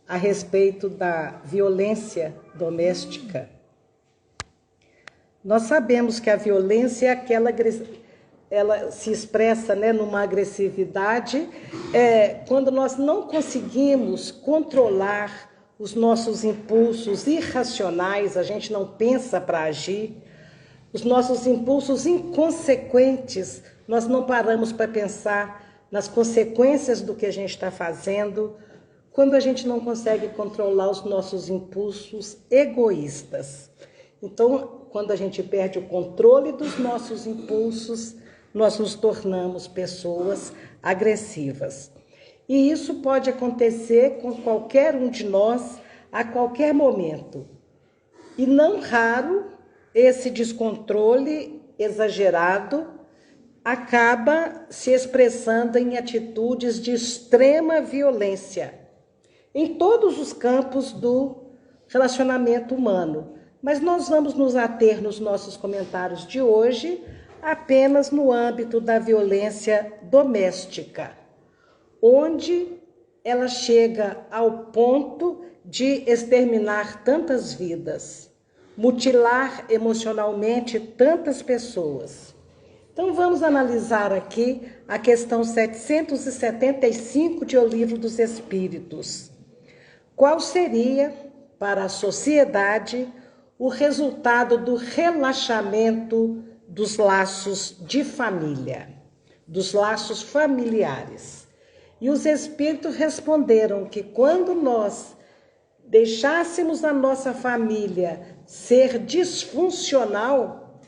a respeito da violência doméstica. Nós sabemos que a violência é aquela, ela se expressa, né, numa agressividade, quando nós não conseguimos controlar os nossos impulsos irracionais, a gente não pensa para agir, os nossos impulsos inconsequentes, nós não paramos para pensar nas consequências do que a gente está fazendo, quando a gente não consegue controlar os nossos impulsos egoístas. Então, quando a gente perde o controle dos nossos impulsos, nós nos tornamos pessoas agressivas. E isso pode acontecer com qualquer um de nós a qualquer momento. E não raro, esse descontrole exagerado acaba se expressando em atitudes de extrema violência, em todos os campos do relacionamento humano. Mas nós vamos nos ater nos nossos comentários de hoje apenas no âmbito da violência doméstica, onde ela chega ao ponto de exterminar tantas vidas, mutilar emocionalmente tantas pessoas. Então vamos analisar aqui a questão 775 de O Livro dos Espíritos. Qual seria, para a sociedade, o resultado do relaxamento dos laços de família, dos laços familiares? E os espíritos responderam que quando nós deixássemos a nossa família ser disfuncional,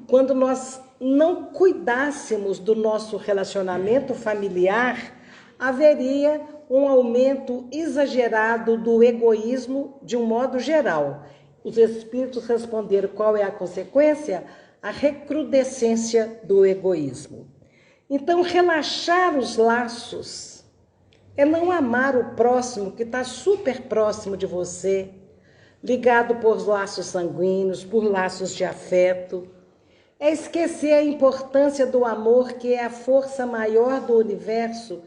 quando nós não cuidássemos do nosso relacionamento familiar, haveria um aumento exagerado do egoísmo de um modo geral. Os espíritos responderam qual é a consequência? A recrudescência do egoísmo. Então, relaxar os laços é não amar o próximo que está super próximo de você, ligado por laços sanguíneos, por laços de afeto. É esquecer a importância do amor, que é a força maior do universo,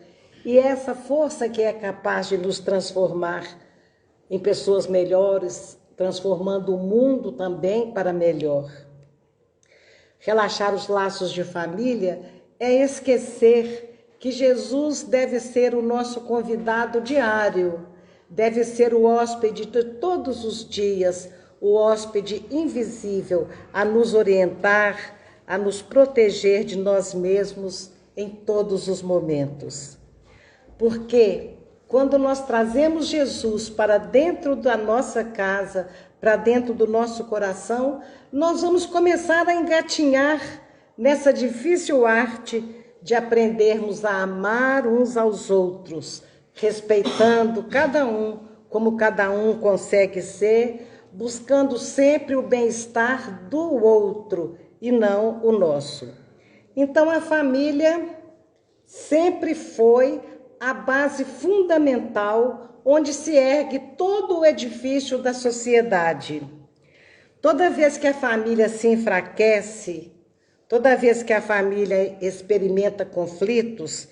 e é essa força que é capaz de nos transformar em pessoas melhores, transformando o mundo também para melhor. Relaxar os laços de família é esquecer que Jesus deve ser o nosso convidado diário, deve ser o hóspede de todos os dias, o hóspede invisível a nos orientar, a nos proteger de nós mesmos em todos os momentos. Porque quando nós trazemos Jesus para dentro da nossa casa, para dentro do nosso coração, nós vamos começar a engatinhar nessa difícil arte de aprendermos a amar uns aos outros, respeitando cada um como cada um consegue ser, buscando sempre o bem-estar do outro e não o nosso. Então a família sempre foi a base fundamental onde se ergue todo o edifício da sociedade. Toda vez que a família se enfraquece, toda vez que a família experimenta conflitos,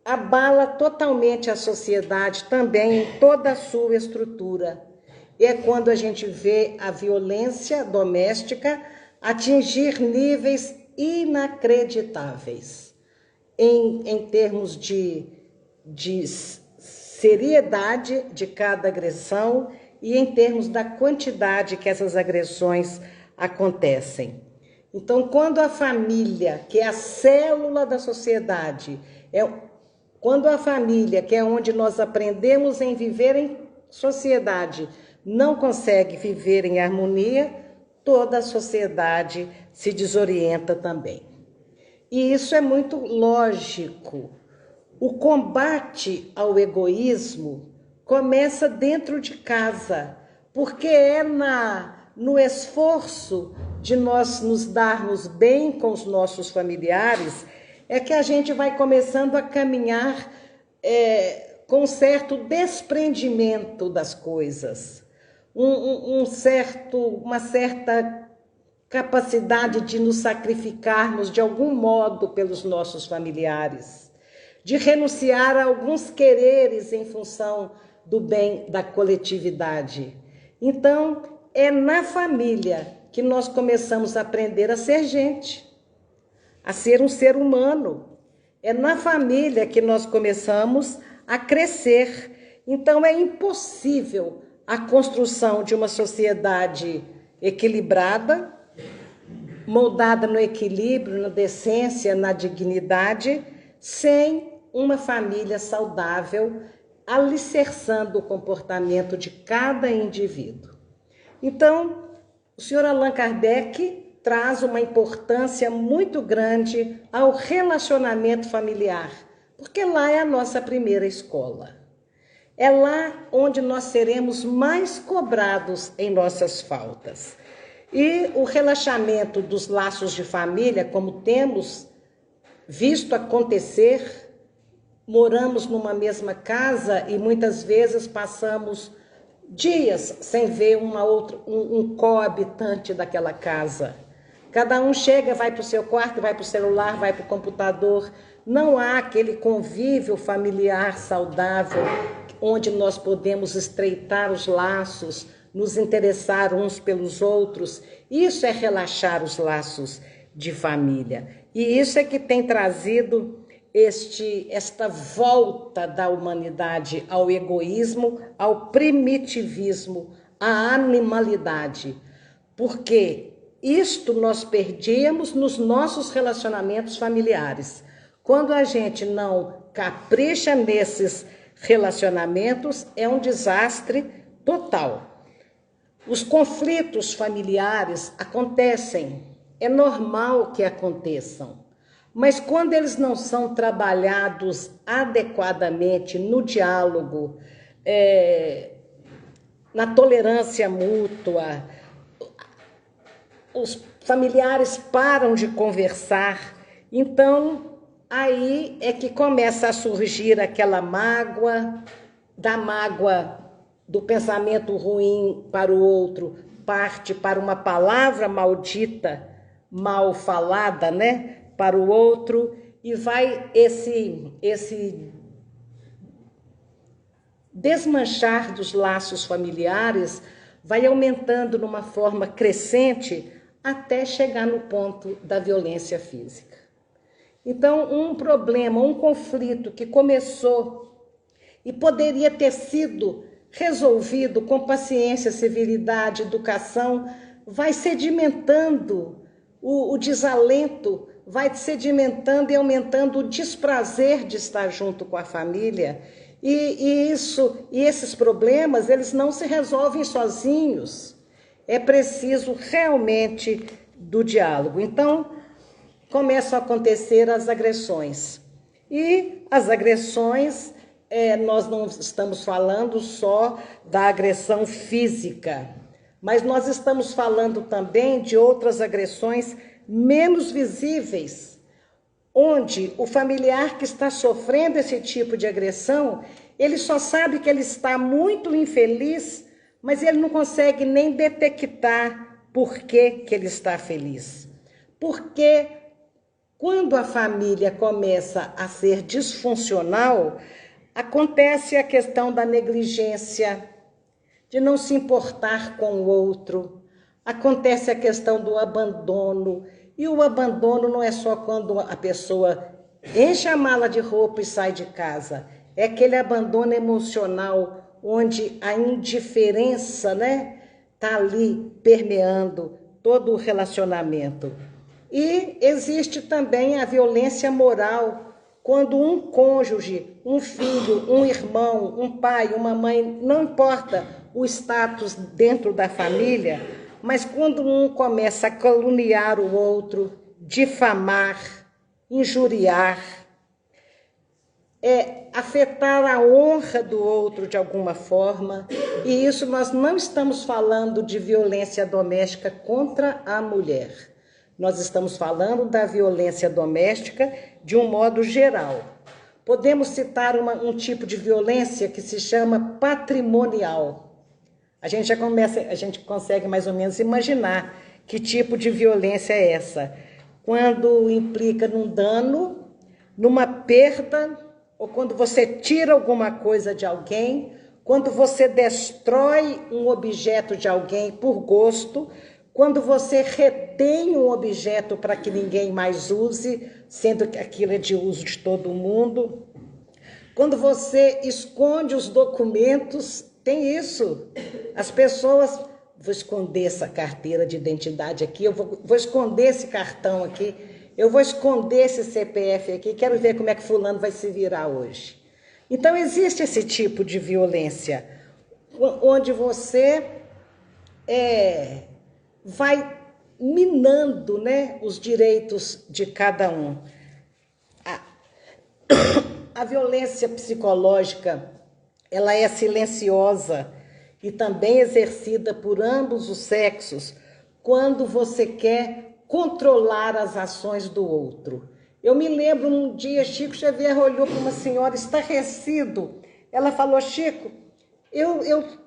abala totalmente a sociedade também em toda a sua estrutura. E é quando a gente vê a violência doméstica atingir níveis inacreditáveis. Em termos de seriedade de cada agressão e em termos da quantidade que essas agressões acontecem. Então, quando a família, que é a célula da sociedade, quando a família, que é onde nós aprendemos em viver em sociedade, não consegue viver em harmonia, toda a sociedade se desorienta também. E isso é muito lógico. O combate ao egoísmo começa dentro de casa, porque é no esforço de nós nos darmos bem com os nossos familiares, é que a gente vai começando a caminhar com um certo desprendimento das coisas, uma certa capacidade de nos sacrificarmos de algum modo pelos nossos familiares. de renunciar a alguns quereres em função do bem da coletividade. Então, é na família que nós começamos a aprender a ser gente, a ser um ser humano. É na família que nós começamos a crescer. Então, é impossível a construção de uma sociedade equilibrada, moldada no equilíbrio, na decência, na dignidade, sem uma família saudável, alicerçando o comportamento de cada indivíduo. Então, o senhor Allan Kardec traz uma importância muito grande ao relacionamento familiar, porque lá é a nossa primeira escola. É lá onde nós seremos mais cobrados em nossas faltas. E o relaxamento dos laços de família, como temos visto acontecer, moramos numa mesma casa e muitas vezes passamos dias sem ver um coabitante daquela casa. Cada um chega, vai para o seu quarto, vai para o celular, vai para o computador. Não há aquele convívio familiar saudável onde nós podemos estreitar os laços, nos interessar uns pelos outros. Isso é relaxar os laços de família. E isso é que tem trazido esta volta da humanidade ao egoísmo, ao primitivismo, à animalidade. Porque isto nós perdíamos nos nossos relacionamentos familiares. Quando a gente não capricha nesses relacionamentos, é um desastre total. Os conflitos familiares acontecem, é normal que aconteçam. Mas quando eles não são trabalhados adequadamente no diálogo, na tolerância mútua, os familiares param de conversar, então aí é que começa a surgir aquela mágoa, da mágoa do pensamento ruim para o outro, parte para uma palavra maldita, mal falada, né? Para o outro, e vai esse desmanchar dos laços familiares, vai aumentando numa forma crescente até chegar no ponto da violência física. Então, um problema, um conflito que começou e poderia ter sido resolvido com paciência, civilidade, educação, vai sedimentando o desalento, vai sedimentando e aumentando o desprazer de estar junto com a família. E esses problemas, eles não se resolvem sozinhos. É preciso realmente do diálogo. Então, começam a acontecer as agressões. E as agressões, nós não estamos falando só da agressão física, mas nós estamos falando também de outras agressões menos visíveis, onde o familiar que está sofrendo esse tipo de agressão, ele só sabe que ele está muito infeliz, mas ele não consegue nem detectar por que ele está feliz. Porque quando a família começa a ser disfuncional, acontece a questão da negligência, de não se importar com o outro, acontece a questão do abandono, e o abandono não é só quando a pessoa enche a mala de roupa e sai de casa, é aquele abandono emocional, onde a indiferença, né, tá ali permeando todo o relacionamento. E existe também a violência moral, quando um cônjuge, um filho, um irmão, um pai, uma mãe, não importa o status dentro da família, mas quando um começa a caluniar o outro, difamar, injuriar, afetar a honra do outro de alguma forma, e isso nós não estamos falando de violência doméstica contra a mulher. Nós estamos falando da violência doméstica de um modo geral. Podemos citar um tipo de violência que se chama patrimonial. A gente consegue mais ou menos imaginar que tipo de violência é essa. Quando implica num dano, numa perda ou quando você tira alguma coisa de alguém, quando você destrói um objeto de alguém por gosto, quando você retém um objeto para que ninguém mais use, sendo que aquilo é de uso de todo mundo, quando você esconde os documentos, tem isso. As pessoas, vou esconder essa carteira de identidade aqui, eu vou esconder esse cartão aqui, eu vou esconder esse CPF aqui, quero ver como é que fulano vai se virar hoje. Então, existe esse tipo de violência, onde você vai minando, né, os direitos de cada um. A violência psicológica, ela é silenciosa e também exercida por ambos os sexos quando você quer controlar as ações do outro. Eu me lembro um dia, Chico Xavier olhou para uma senhora estarrecido. Ela falou, Chico, eu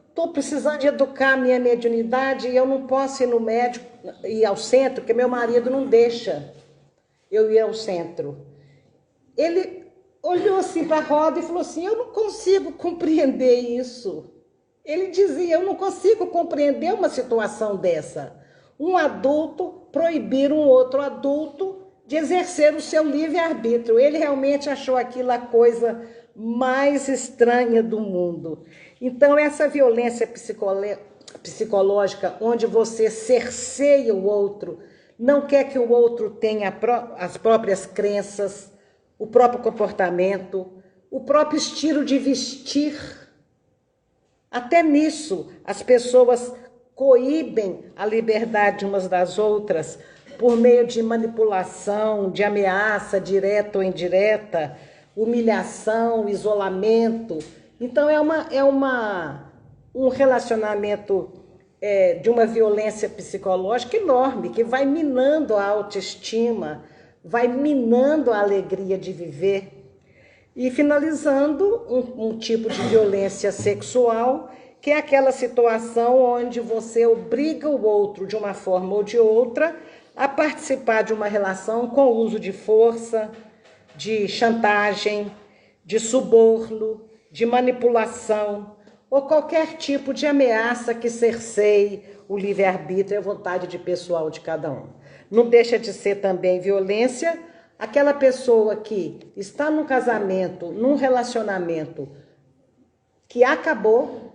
estou precisando de educar a minha mediunidade e eu não posso ir no médico, ir ao centro, porque meu marido não deixa eu ir ao centro. Ele olhou assim para a roda e falou assim, eu não consigo compreender isso. Ele dizia, eu não consigo compreender uma situação dessa. Um adulto proibir um outro adulto de exercer o seu livre-arbítrio. Ele realmente achou aquilo a coisa mais estranha do mundo. Então, essa violência psicológica, onde você cerceia o outro, não quer que o outro tenha as próprias crenças, o próprio comportamento, o próprio estilo de vestir. Até nisso, as pessoas coíbem a liberdade umas das outras por meio de manipulação, de ameaça direta ou indireta, humilhação, isolamento. Então, um relacionamento de uma violência psicológica enorme, que vai minando a autoestima, vai minando a alegria de viver. E finalizando, um tipo de violência sexual, que é aquela situação onde você obriga o outro, de uma forma ou de outra, a participar de uma relação com o uso de força, de chantagem, de suborno, de manipulação, ou qualquer tipo de ameaça que cerceie o livre-arbítrio e a vontade pessoal de cada um. Não deixa de ser também violência aquela pessoa que está num casamento, num relacionamento que acabou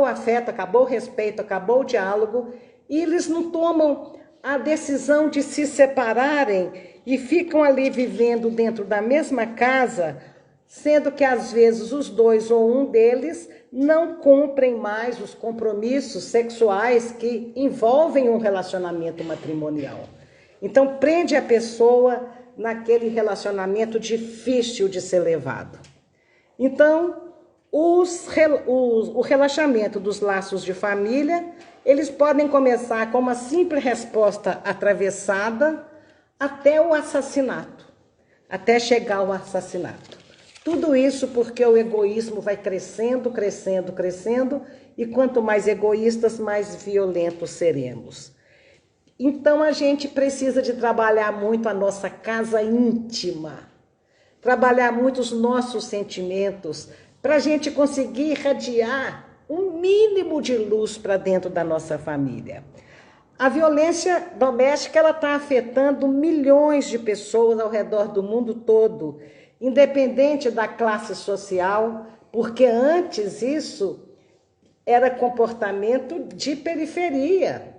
o afeto, acabou o respeito, acabou o diálogo, e eles não tomam a decisão de se separarem e ficam ali vivendo dentro da mesma casa, sendo que às vezes os dois ou um deles não cumprem mais os compromissos sexuais que envolvem um relacionamento matrimonial. Então prende a pessoa naquele relacionamento difícil de ser levado. Então, o relaxamento dos laços de família, eles podem começar com uma simples resposta atravessada até o assassinato, até chegar ao assassinato. Tudo isso porque o egoísmo vai crescendo, crescendo, crescendo, e quanto mais egoístas, mais violentos seremos. Então, a gente precisa de trabalhar muito a nossa casa íntima, trabalhar muito os nossos sentimentos, para a gente conseguir irradiar um mínimo de luz para dentro da nossa família. A violência doméstica está afetando milhões de pessoas ao redor do mundo todo, independente da classe social, porque antes isso era comportamento de periferia.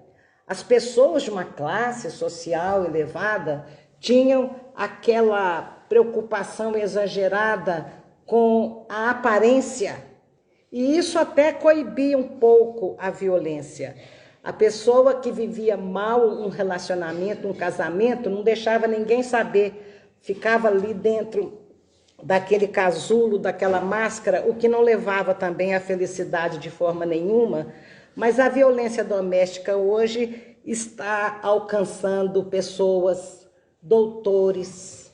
As pessoas de uma classe social elevada tinham aquela preocupação exagerada com a aparência, e isso até coibia um pouco a violência. A pessoa que vivia mal um relacionamento, um casamento, não deixava ninguém saber, ficava ali dentro daquele casulo, daquela máscara, o que não levava também à felicidade de forma nenhuma. Mas a violência doméstica hoje está alcançando pessoas, doutores.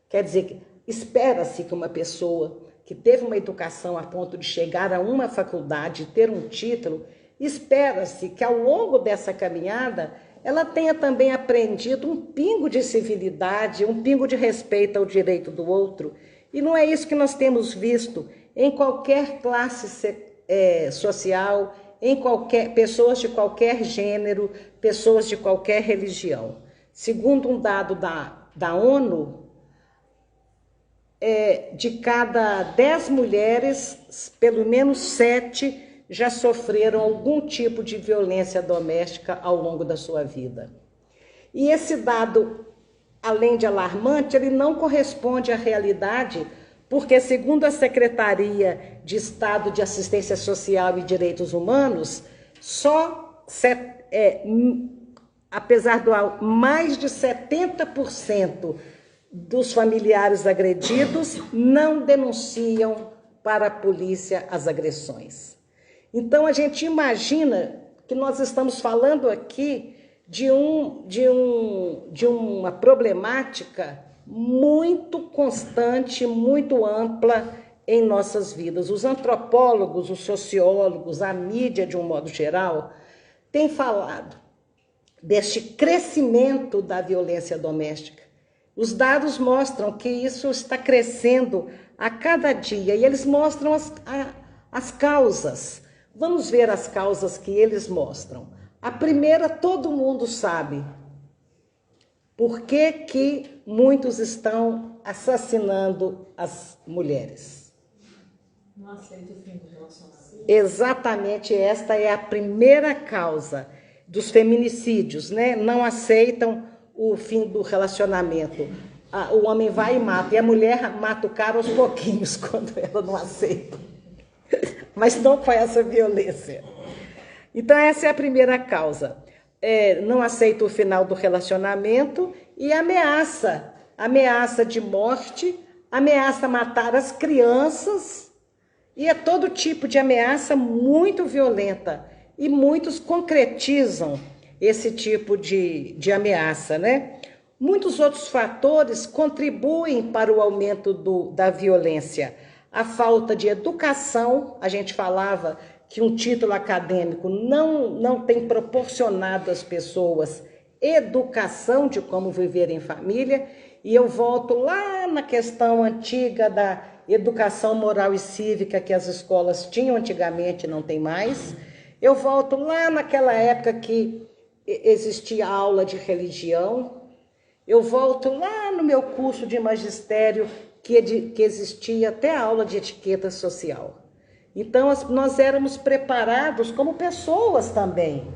Quer dizer, espera-se que uma pessoa que teve uma educação a ponto de chegar a uma faculdade, ter um título, espera-se que ao longo dessa caminhada ela tenha também aprendido um pingo de civilidade, um pingo de respeito ao direito do outro. E não é isso que nós temos visto em qualquer classe social, em pessoas de qualquer gênero, pessoas de qualquer religião. Segundo um dado da ONU, de cada 10 mulheres, pelo menos 7 já sofreram algum tipo de violência doméstica ao longo da sua vida. E esse dado, além de alarmante, ele não corresponde à realidade, porque, segundo a Secretaria de Estado de Assistência Social e Direitos Humanos, apesar de mais de 70% dos familiares agredidos não denunciam para a polícia as agressões. Então, a gente imagina que nós estamos falando aqui de uma problemática muito constante, muito ampla em nossas vidas. Os antropólogos, os sociólogos, a mídia, de um modo geral, têm falado deste crescimento da violência doméstica. Os dados mostram que isso está crescendo a cada dia e eles mostram as causas. Vamos ver as causas que eles mostram. A primeira, todo mundo sabe. Por que muitos estão assassinando as mulheres? Não aceito o fim do relacionamento. Exatamente, esta é a primeira causa dos feminicídios, né? Não aceitam o fim do relacionamento. O homem vai e mata, e a mulher mata o cara aos pouquinhos quando ela não aceita. Mas não com essa violência. Então, essa é a primeira causa. Não aceita o final do relacionamento e ameaça de morte, ameaça matar as crianças, e é todo tipo de ameaça muito violenta. E muitos concretizam esse tipo de ameaça, né? Muitos outros fatores contribuem para o aumento da violência. A falta de educação, a gente falava que um título acadêmico não tem proporcionado às pessoas educação de como viver em família, e eu volto lá na questão antiga da educação moral e cívica que as escolas tinham antigamente, não tem mais. Eu volto lá naquela época que existia aula de religião. Eu volto lá no meu curso de magistério que existia até a aula de etiqueta social. Então, nós éramos preparados como pessoas também.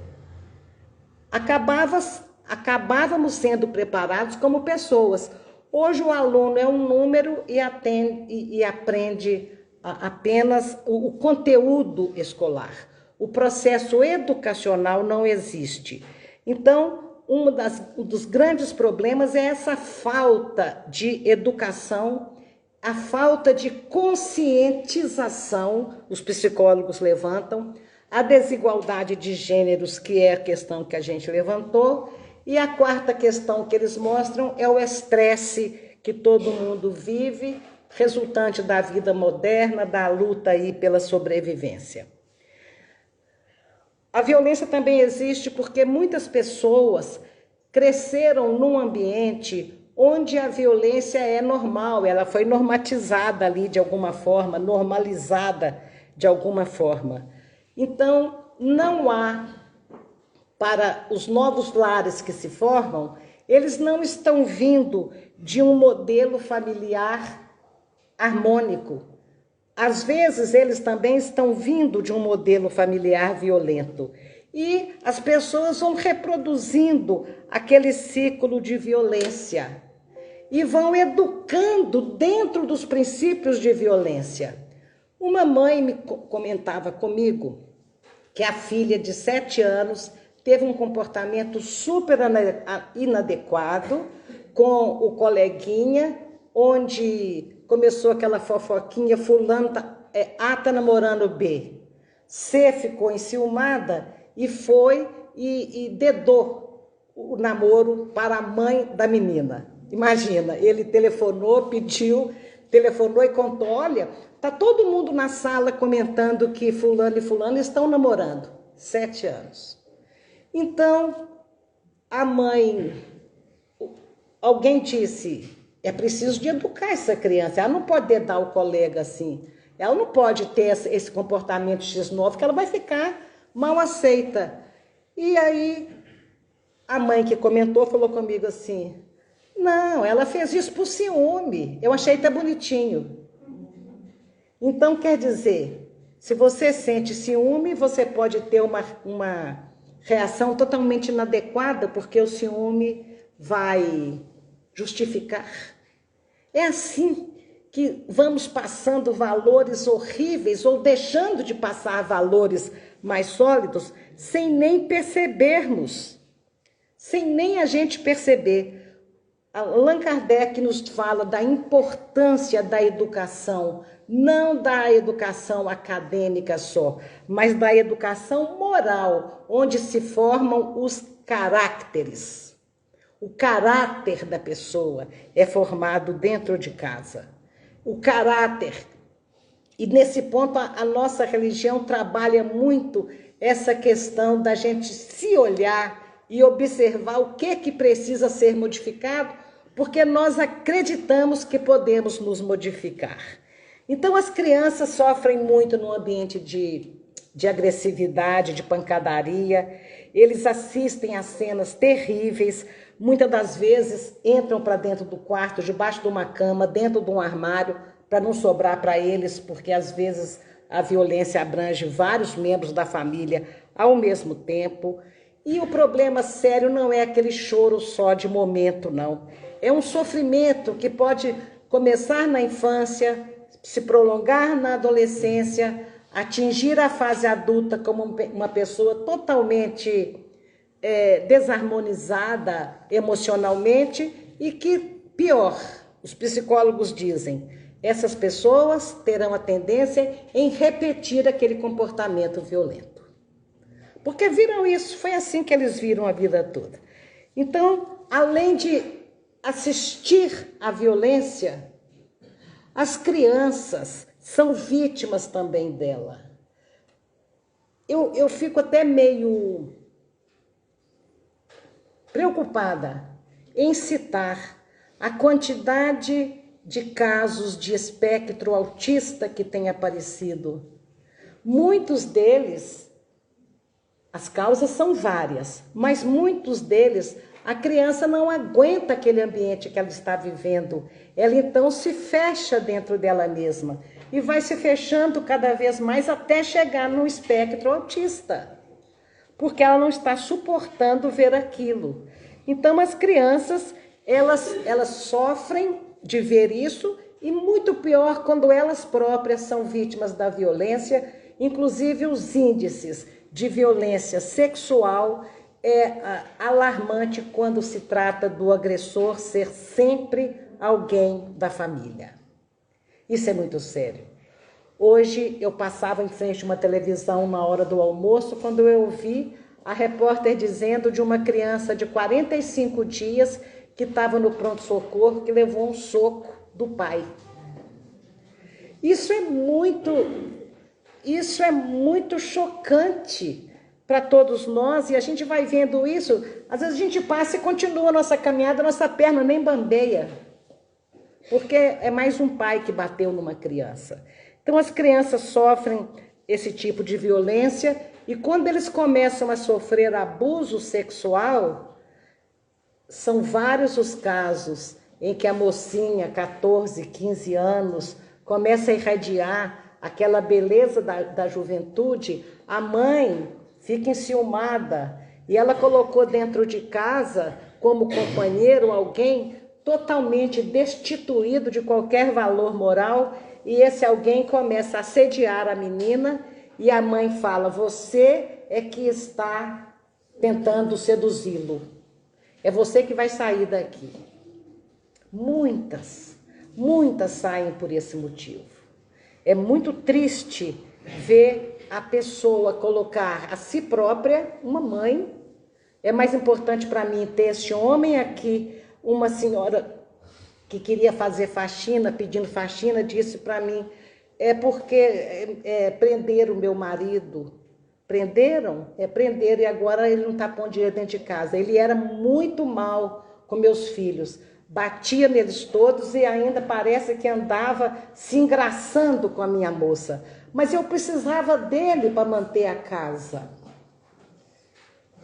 Acabávamos sendo preparados como pessoas. Hoje o aluno é um número e aprende apenas o conteúdo escolar. O processo educacional não existe. Então, um dos grandes problemas é essa falta de educação, a falta de conscientização, os psicólogos levantam, a desigualdade de gêneros, que é a questão que a gente levantou, e a quarta questão que eles mostram é o estresse que todo mundo vive, resultante da vida moderna, da luta aí pela sobrevivência. A violência também existe porque muitas pessoas cresceram num ambiente onde a violência é normal, ela foi normatizada ali de alguma forma, normalizada de alguma forma. Então, não há, para os novos lares que se formam, eles não estão vindo de um modelo familiar harmônico. Às vezes, eles também estão vindo de um modelo familiar violento. E as pessoas vão reproduzindo aquele ciclo de violência e vão educando dentro dos princípios de violência. Uma mãe me comentava comigo que a filha de 7 anos teve um comportamento super inadequado com o coleguinha, onde começou aquela fofoquinha, fulano tá namorando B. C ficou enciumada e foi e dedou o namoro para a mãe da menina. Imagina, ele telefonou e contou, olha, tá todo mundo na sala comentando que fulano e fulano estão namorando. 7 anos. Então, a mãe, alguém disse, É preciso de educar essa criança. Ela não pode dedar o colega assim. Ela não pode ter esse comportamento X9, que ela vai ficar mal aceita. E aí, a mãe que comentou falou comigo assim, não, ela fez isso por ciúme. Eu achei até bonitinho. Então, quer dizer, se você sente ciúme, você pode ter uma reação totalmente inadequada, porque o ciúme vai justificar. É assim que vamos passando valores horríveis ou deixando de passar valores mais sólidos sem nem percebermos, sem nem a gente perceber. Allan Kardec nos fala da importância da educação, não da educação acadêmica só, mas da educação moral, onde se formam os caracteres. O caráter da pessoa é formado dentro de casa. O caráter. E nesse ponto a nossa religião trabalha muito essa questão da gente se olhar e observar o que precisa ser modificado, porque nós acreditamos que podemos nos modificar. Então as crianças sofrem muito no ambiente de agressividade, de pancadaria. Eles assistem a cenas terríveis, muitas das vezes entram para dentro do quarto, debaixo de uma cama, dentro de um armário, para não sobrar para eles, porque às vezes a violência abrange vários membros da família ao mesmo tempo. E o problema sério não é aquele choro só de momento, não. É um sofrimento que pode começar na infância, se prolongar na adolescência, atingir a fase adulta como uma pessoa totalmente desarmonizada emocionalmente e que, pior, os psicólogos dizem, essas pessoas terão a tendência em repetir aquele comportamento violento. Porque viram isso, foi assim que eles viram a vida toda. Então, além de assistir à violência, as crianças são vítimas também dela. Eu fico até meio preocupada em citar a quantidade de casos de espectro autista que tem aparecido. Muitos deles, as causas são várias, mas muitos deles, a criança não aguenta aquele ambiente que ela está vivendo. Ela então se fecha dentro dela mesma e vai se fechando cada vez mais até chegar no espectro autista, porque ela não está suportando ver aquilo. Então as crianças, elas sofrem de ver isso e muito pior quando elas próprias são vítimas da violência, inclusive os índices de violência sexual é alarmante quando se trata do agressor ser sempre alguém da família. Isso é muito sério. Hoje eu passava em frente a uma televisão na hora do almoço quando eu ouvi a repórter dizendo de uma criança de 45 dias que estava no pronto-socorro, que levou um soco do pai. Isso é muito chocante para todos nós, e a gente vai vendo isso, às vezes a gente passa e continua a nossa caminhada, nossa perna nem bambeia, porque é mais um pai que bateu numa criança. Então as crianças sofrem esse tipo de violência, e quando eles começam a sofrer abuso sexual, são vários os casos em que a mocinha, 14, 15 anos, começa a irradiar aquela beleza da juventude, a mãe fica enciumada e ela colocou dentro de casa, como companheiro, alguém totalmente destituído de qualquer valor moral, e esse alguém começa a assediar a menina e a mãe fala, você é que está tentando seduzi-lo. É você que vai sair daqui. Muitas saem por esse motivo. É muito triste ver a pessoa colocar a si própria, uma mãe. É mais importante para mim ter este homem aqui. Uma senhora que queria fazer faxina, pedindo faxina, disse para mim, é porque prenderam o meu marido. Prenderam? Prenderam e agora ele não está pondo dinheiro dentro de casa. Ele era muito mal com meus filhos, batia neles todos e ainda parece que andava se engraçando com a minha moça. Mas eu precisava dele para manter a casa.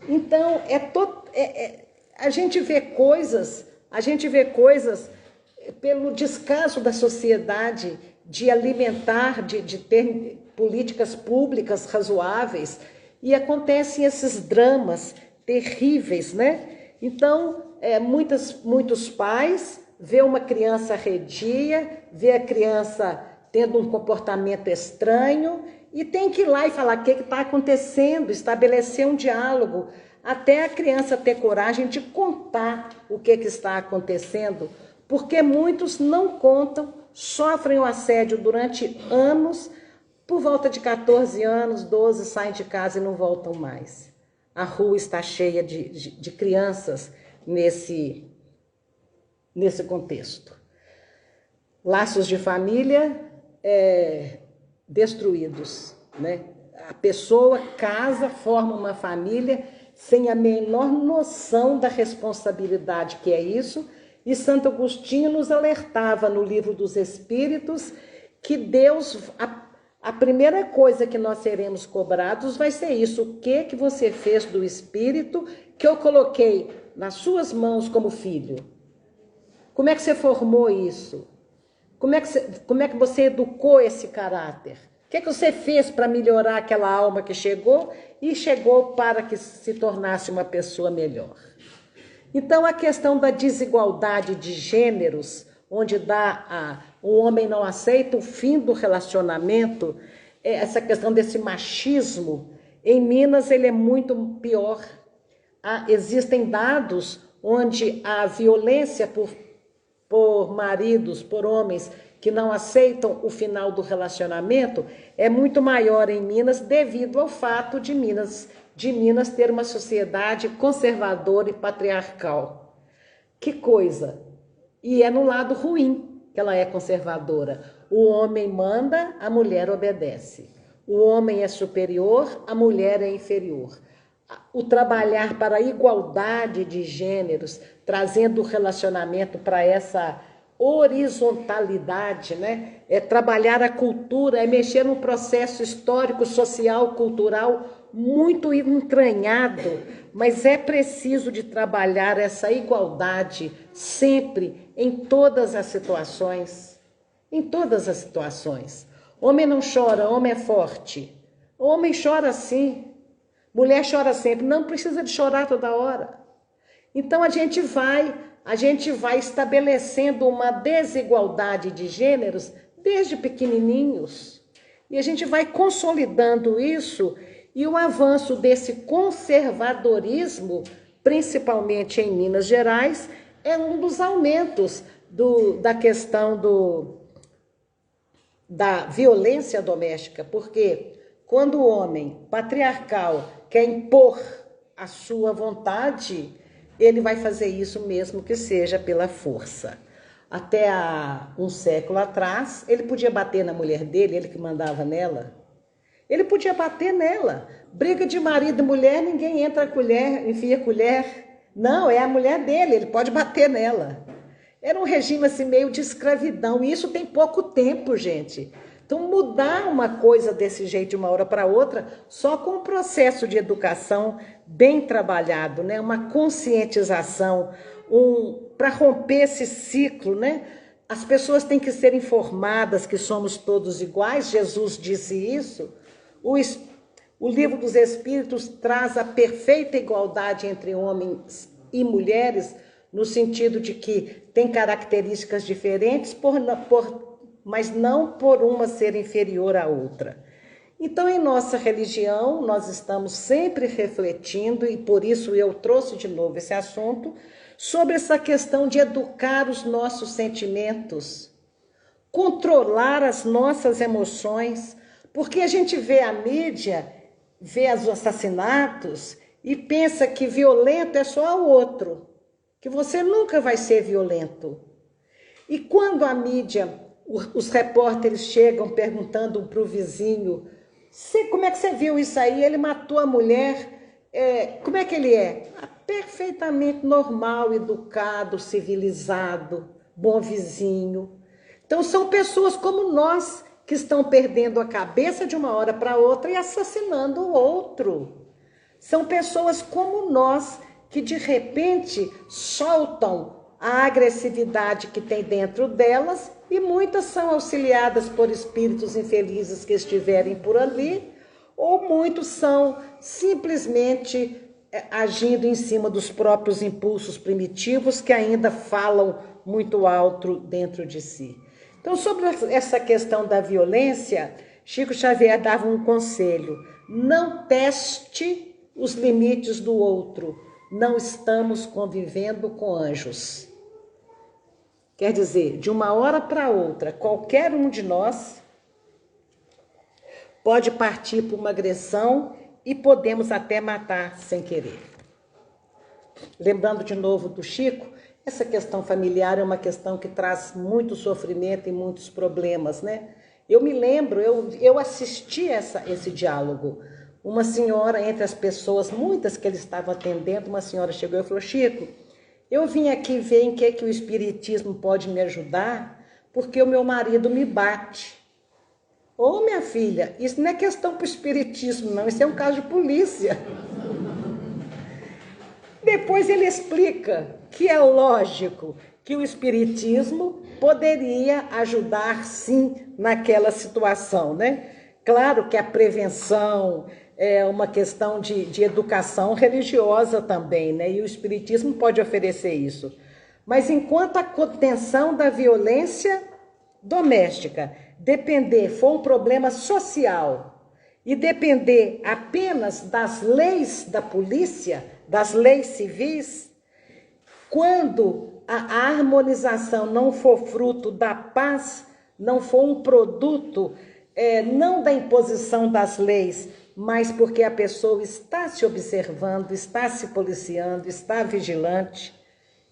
Então, a gente vê coisas pelo descaso da sociedade de alimentar, de ter políticas públicas razoáveis, e acontecem esses dramas terríveis, né? Então, muitos pais vê uma criança arredia, vê a criança tendo um comportamento estranho e tem que ir lá e falar o que está acontecendo, estabelecer um diálogo, até a criança ter coragem de contar o que está acontecendo, porque muitos não contam, sofrem o assédio durante anos, por volta de 14 anos, 12, saem de casa e não voltam mais. A rua está cheia de crianças nesse contexto. Laços de família destruídos, né? A pessoa casa, forma uma família sem a menor noção da responsabilidade que é isso, e Santo Agostinho nos alertava no Livro dos Espíritos que Deus, a primeira coisa que nós seremos cobrados vai ser isso: o que você fez do Espírito que eu coloquei nas suas mãos como filho? Como é que você formou isso? Como é que você educou esse caráter? O que você fez para melhorar aquela alma que chegou e chegou para que se tornasse uma pessoa melhor? Então, a questão da desigualdade de gêneros, onde o homem não aceita o fim do relacionamento, essa questão desse machismo, em Minas ele é muito pior. Existem dados onde a violência por maridos, por homens que não aceitam o final do relacionamento é muito maior em Minas, devido ao fato de Minas ter uma sociedade conservadora e patriarcal. Que coisa! E é no lado ruim que ela é conservadora. O homem manda, a mulher obedece. O homem é superior, a mulher é inferior. O trabalhar para a igualdade de gêneros, trazendo o relacionamento para essa horizontalidade, né? É trabalhar a cultura, é mexer num processo histórico, social, cultural muito entranhado, mas é preciso de trabalhar essa igualdade sempre, em todas as situações. Em todas as situações. Homem não chora, homem é forte. Homem chora sim. Mulher chora sempre, não precisa de chorar toda hora. Então a gente vai estabelecendo uma desigualdade de gêneros desde pequenininhos. E a gente vai consolidando isso, e o avanço desse conservadorismo, principalmente em Minas Gerais, é um dos aumentos da questão da violência doméstica, porque quando o homem patriarcal quer impor a sua vontade, ele vai fazer isso mesmo que seja pela força. Até há um século atrás, ele podia bater na mulher dele, ele que mandava nela. Ele podia bater nela. Briga de marido e mulher, ninguém entra a colher, enfia a colher. Não, é a mulher dele, ele pode bater nela. Era um regime assim meio de escravidão, e isso tem pouco tempo, gente. Então, mudar uma coisa desse jeito de uma hora para outra, só com um processo de educação bem trabalhado, né? Uma conscientização, para romper esse ciclo, né? As pessoas têm que ser informadas que somos todos iguais, Jesus disse isso. O Livro dos Espíritos traz a perfeita igualdade entre homens e mulheres, no sentido de que tem características diferentes, mas não por uma ser inferior à outra. Então, em nossa religião, nós estamos sempre refletindo, e por isso eu trouxe de novo esse assunto, sobre essa questão de educar os nossos sentimentos, controlar as nossas emoções, porque a gente vê a mídia, vê os assassinatos e pensa que violento é só o outro, que você nunca vai ser violento. E quando a mídia, os repórteres chegam perguntando para o vizinho, como é que você viu isso aí? Ele matou a mulher, como é que ele é? perfeitamente normal, educado, civilizado, bom vizinho. Então são pessoas como nós que estão perdendo a cabeça de uma hora para outra e assassinando o outro. São pessoas como nós que de repente soltam a agressividade que tem dentro delas, e muitas são auxiliadas por espíritos infelizes que estiverem por ali, ou muitos são simplesmente agindo em cima dos próprios impulsos primitivos que ainda falam muito alto dentro de si. Então, sobre essa questão da violência, Chico Xavier dava um conselho: não teste os limites do outro, não estamos convivendo com anjos. Quer dizer, de uma hora para outra, qualquer um de nós pode partir para uma agressão e podemos até matar sem querer. Lembrando de novo do Chico, essa questão familiar é uma questão que traz muito sofrimento e muitos problemas, né? Eu me lembro, eu assisti esse diálogo. Uma senhora, entre as pessoas, muitas que ele estava atendendo, uma senhora chegou e falou: Chico, eu vim aqui ver em que o Espiritismo pode me ajudar, porque o meu marido me bate. Ô, minha filha, isso não é questão para o Espiritismo, não, isso é um caso de polícia. Depois ele explica que é lógico que o Espiritismo poderia ajudar, sim, naquela situação, né? Claro que a prevenção é uma questão de educação religiosa também, né? E o Espiritismo pode oferecer isso. Mas enquanto a contenção da violência doméstica for um problema social e depender apenas das leis da polícia, das leis civis, quando a harmonização não for fruto da paz, não for um produto não da imposição das leis, mas porque a pessoa está se observando, está se policiando, está vigilante.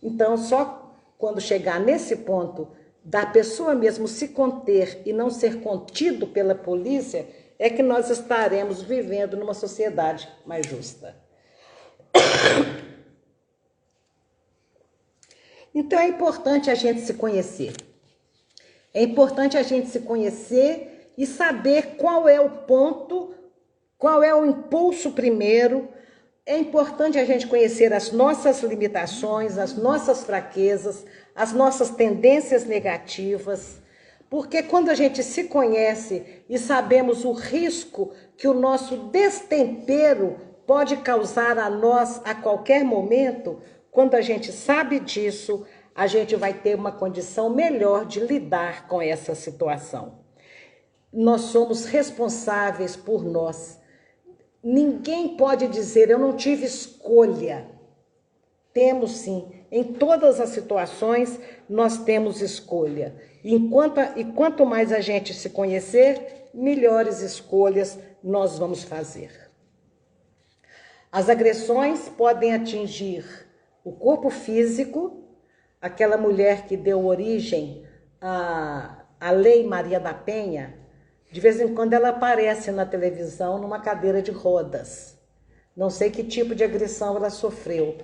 Então, só quando chegar nesse ponto da pessoa mesmo se conter e não ser contido pela polícia, é que nós estaremos vivendo numa sociedade mais justa. Então é importante a gente se conhecer. É importante a gente se conhecer e saber qual é o ponto, qual é o impulso primeiro. É importante a gente conhecer as nossas limitações, as nossas fraquezas, as nossas tendências negativas, porque quando a gente se conhece e sabemos o risco que o nosso destempero pode causar a nós a qualquer momento, quando a gente sabe disso, a gente vai ter uma condição melhor de lidar com essa situação. Nós somos responsáveis por nós. Ninguém pode dizer, eu não tive escolha. Temos sim. Em todas as situações, nós temos escolha. E quanto mais a gente se conhecer, melhores escolhas nós vamos fazer. As agressões podem atingir o corpo físico, aquela mulher que deu origem à Lei Maria da Penha. De vez em quando ela aparece na televisão numa cadeira de rodas. Não sei que tipo de agressão ela sofreu.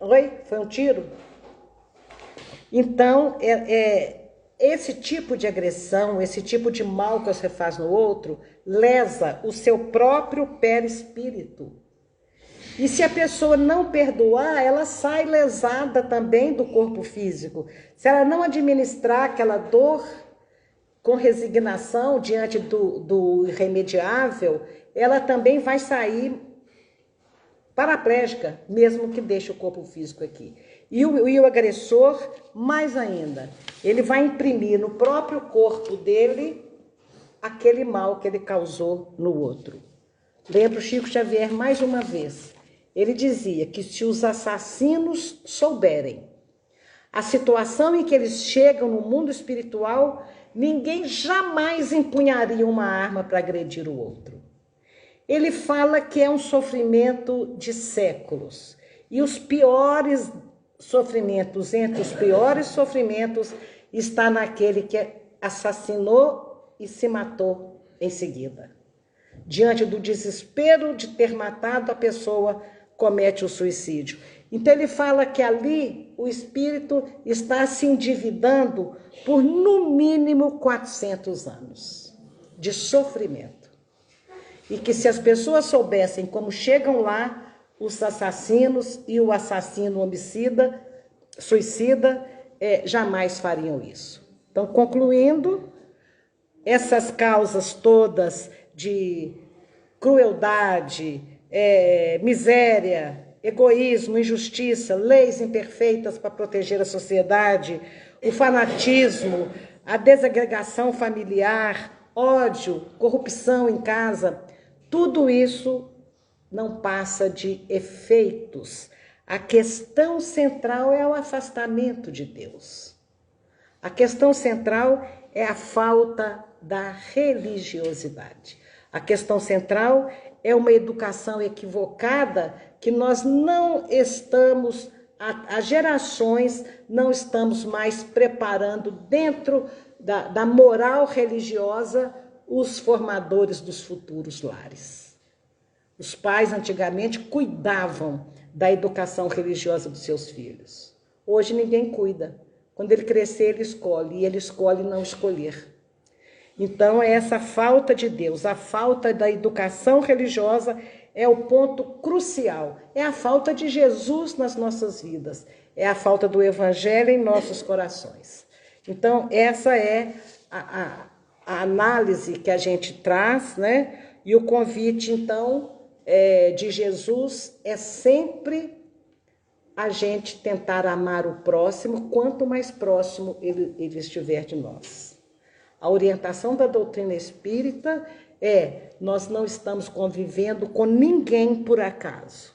Oi? Foi um tiro? Então, esse tipo de agressão, esse tipo de mal que você faz no outro, lesa o seu próprio perispírito. E se a pessoa não perdoar, ela sai lesada também do corpo físico. Se ela não administrar aquela dor com resignação diante do irremediável, ela também vai sair paraplégica, mesmo que deixe o corpo físico aqui. E o agressor, mais ainda, ele vai imprimir no próprio corpo dele aquele mal que ele causou no outro. Lembro Chico Xavier mais uma vez. Ele dizia que se os assassinos souberem a situação em que eles chegam no mundo espiritual, ninguém jamais empunharia uma arma para agredir o outro. Ele fala que é um sofrimento de séculos. E os piores sofrimentos, entre os piores sofrimentos, está naquele que assassinou e se matou em seguida. Diante do desespero de ter matado a pessoa comete o suicídio. Então ele fala que ali o espírito está se endividando por no mínimo 400 anos de sofrimento. E que se as pessoas soubessem como chegam lá os assassinos e o assassino homicida, suicida, jamais fariam isso. Então, concluindo, essas causas todas de crueldade, miséria, egoísmo, injustiça, leis imperfeitas para proteger a sociedade, o fanatismo, a desagregação familiar, ódio, corrupção em casa, tudo isso não passa de efeitos. A questão central é o afastamento de Deus. A questão central é a falta da religiosidade. A questão central é uma educação equivocada que nós não estamos, há gerações, não estamos mais preparando dentro da moral religiosa os formadores dos futuros lares. Os pais antigamente cuidavam da educação religiosa dos seus filhos. Hoje ninguém cuida. Quando ele crescer, ele escolhe, e ele escolhe não escolher. Então, é essa falta de Deus, a falta da educação religiosa é o ponto crucial. É a falta de Jesus nas nossas vidas. É a falta do Evangelho em nossos corações. Então, essa é a análise que a gente traz, né? E o convite, então, de Jesus é sempre a gente tentar amar o próximo, quanto mais próximo ele estiver de nós. A orientação da doutrina espírita nós não estamos convivendo com ninguém por acaso.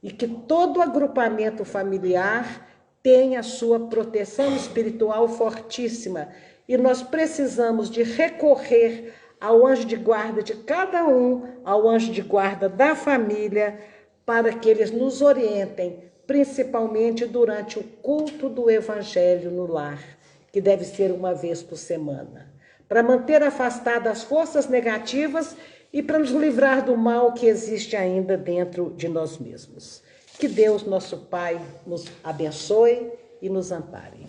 E que todo agrupamento familiar tem a sua proteção espiritual fortíssima. E nós precisamos de recorrer ao anjo de guarda de cada um, ao anjo de guarda da família, para que eles nos orientem, principalmente durante o culto do Evangelho no lar, que deve ser uma vez por semana, para manter afastadas as forças negativas e para nos livrar do mal que existe ainda dentro de nós mesmos. Que Deus, nosso Pai, nos abençoe e nos ampare.